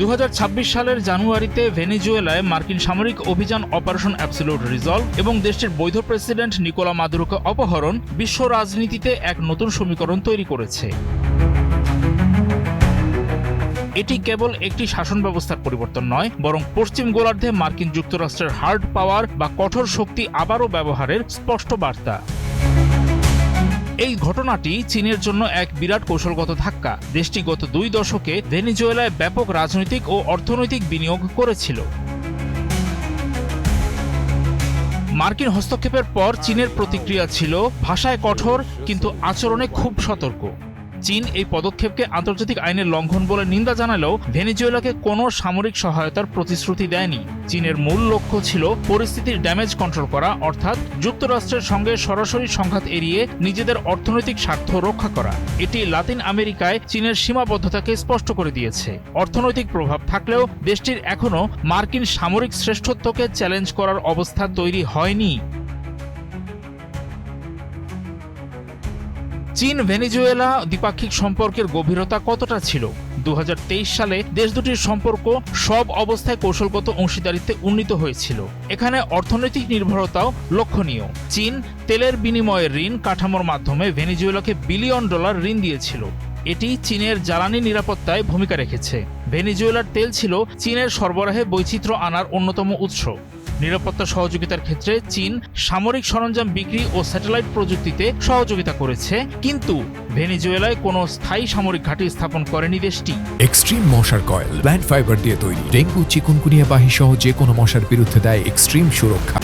2026 সালের জানুয়ারিতে ভেনেজুয়েলায় মার্কিন সামরিক অভিযান অপারেশন অ্যাবসোলিউট রিজলভ এবং দেশটির বৈধ প্রেসিডেন্ট নিকোলা মাদুরোকে অপহরণ বিশ্ব রাজনীতিতে এক নতুন সমীকরণ তৈরি করেছে। এটি কেবল একটি শাসন ব্যবস্থার পরিবর্তন নয়, বরং পশ্চিম গোলার্ধে মার্কিন যুক্তরাষ্ট্রের হার্ড পাওয়ার বা কঠোর শক্তি আবারও ব্যবহারের স্পষ্ট বার্তা। এই ঘটনাটি চীনের জন্য এক বিরাট কৌশলগত ধাক্কা। দেশটি গত 2 দশকে ভেনেজুয়েলায় ব্যাপক রাজনৈতিক ও অর্থনৈতিক বিনিয়োগ করেছিল। মার্কিন হস্তক্ষেপের পর চীনের প্রতিক্রিয়া ছিল ভাষায় কঠোর কিন্তু আচরণে খুব সতর্ক। চীন এই পদক্ষেপকে আন্তর্জাতিক আইনের লঙ্ঘন বলে নিন্দা জানালেও ভেনেজুয়েলাকে কোনো সামরিক সহায়তার প্রতিশ্রুতি দেয়নি। চীনের মূল লক্ষ্য ছিল পরিস্থিতির ড্যামেজ কন্ট্রোল করা, অর্থাৎ যুক্তরাষ্ট্রের সঙ্গে সরাসরি সংঘাত এড়িয়ে নিজেদের অর্থনৈতিক স্বার্থ রক্ষা করা। এটি লাতিন আমেরিকায় চীনের সীমাবদ্ধতাকে স্পষ্ট করে দিয়েছে। অর্থনৈতিক প্রভাব থাকলেও দেশটির এখনও মার্কিন সামরিক শ্রেষ্ঠত্বকে চ্যালেঞ্জ করার অবস্থা তৈরি হয়নি। চীন ভেনেজুয়েলা দ্বিপাক্ষিক সম্পর্কের গভীরতা কতটা ছিল? 2023 সালে দেশ দুটির সম্পর্ক সব অবস্থায় কৌশলগত অংশীদারিত্বে উন্নীত হয়েছিল। এখানে অর্থনৈতিক নির্ভরতাও লক্ষণীয়। চীন তেলের বিনিময়ে ঋণ কাঠামোর মাধ্যমে ভেনেজুয়েলাকে বিলিয়ন ডলার ঋণ দিয়েছিল। এটি চীনের জ্বালানি নিরাপত্তায় ভূমিকা রেখেছে। ভেনেজুয়েলার তেল ছিল চীনের সরবরাহে বৈচিত্র্য আনার অন্যতম উৎস। নিরাপত্তা সহযোগিতার ক্ষেত্রে চীন সামরিক সরঞ্জাম বিক্রি ও স্যাটেলাইট প্রযুক্তিতে সহযোগিতা করেছে, কিন্তু ভেনেজুয়েলায় কোনো স্থায়ী সামরিক ঘাঁটি স্থাপন করেনি দেশটি। এক্সট্রিম মশার কয়েল প্ল্যান্ট ফাইবার দিয়ে তৈরি। ডেঙ্গু, চিকুনগুনিয়া বাহি সহ যে কোনো মশার বিরুদ্ধে দেয় এক্সট্রিম সুরক্ষা।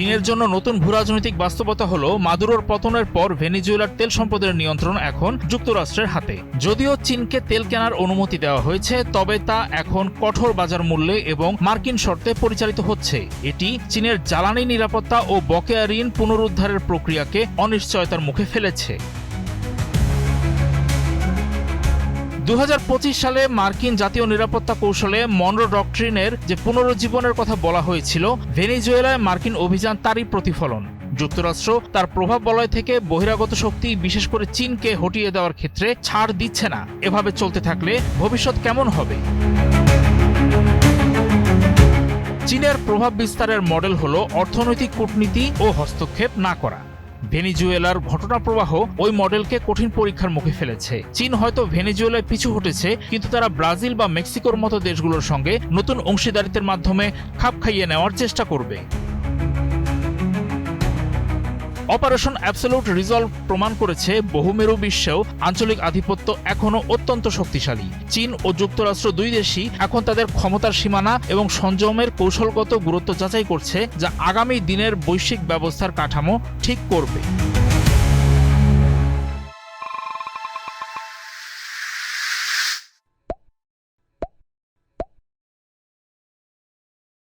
চীনের জন্য নতুন ভূরাজনৈতিক বাস্তবতা হলো মাদুরোর পতনের পর ভেনেজুয়েলার তেল সম্পদের নিয়ন্ত্রণ এখন যুক্তরাষ্ট্রের হাতে। যদিও চীনকে তেল কেনার অনুমতি দেওয়া হয়েছে, তবে তা এখন কঠোর বাজার মূল্যে এবং মার্কিন শর্তে পরিচালিত হচ্ছে। এটি চীনের জ্বালানি নিরাপত্তা ও বকেয়া ঋণ পুনরুদ্ধারের প্রক্রিয়াকে অনিশ্চয়তার মুখে ফেলেছে। 2025 সালে মার্কিন জাতীয় নিরাপত্তা কৌশলে মনরো ডক্ট্রিনের যে পুনরুজ্জীবনের কথা বলা হয়েছিল, ভেনেজুয়েলায় মার্কিন অভিযান তারই প্রতিফলন। যুক্তরাষ্ট্র তার প্রভাব বলয় থেকে বহিরাগত শক্তি, বিশেষ করে চীনকে হটিয়ে দেওয়ার ক্ষেত্রে ছাড় দিচ্ছে না। এভাবে চলতে থাকলে ভবিষ্যৎ কেমন হবে? চীনের প্রভাব বিস্তারের মডেল হলো অর্থনৈতিক কূটনীতি ও হস্তক্ষেপ না করা। ভেনেজুয়েলার ঘটনা প্রবাহ ওই মডেলকে কঠিন পরীক্ষার মুখে ফেলেছে। চীন হয়তো ভেনেজুয়েলায় পিছু হটেছে, কিন্তু তারা ব্রাজিল বা মেক্সিকোর মতো দেশগুলোর সঙ্গে নতুন অংশীদারিত্বের মাধ্যমে খাপ খাইয়ে নেওয়ার চেষ্টা করবে। অপারেশন অ্যাবসোলিউট রিজলভ প্রমাণ করেছে বহুমেরু বিশ্বেও আঞ্চলিক আধিপত্য এখনও অত্যন্ত শক্তিশালী। চীন ও যুক্তরাষ্ট্র দুই দেশই এখন তাদের ক্ষমতার সীমানা এবং সংযমের কৌশলগত গুরুত্ব যাচাই করছে, যা আগামী দিনের বৈশ্বিক ব্যবস্থার কাঠামো ঠিক করবে।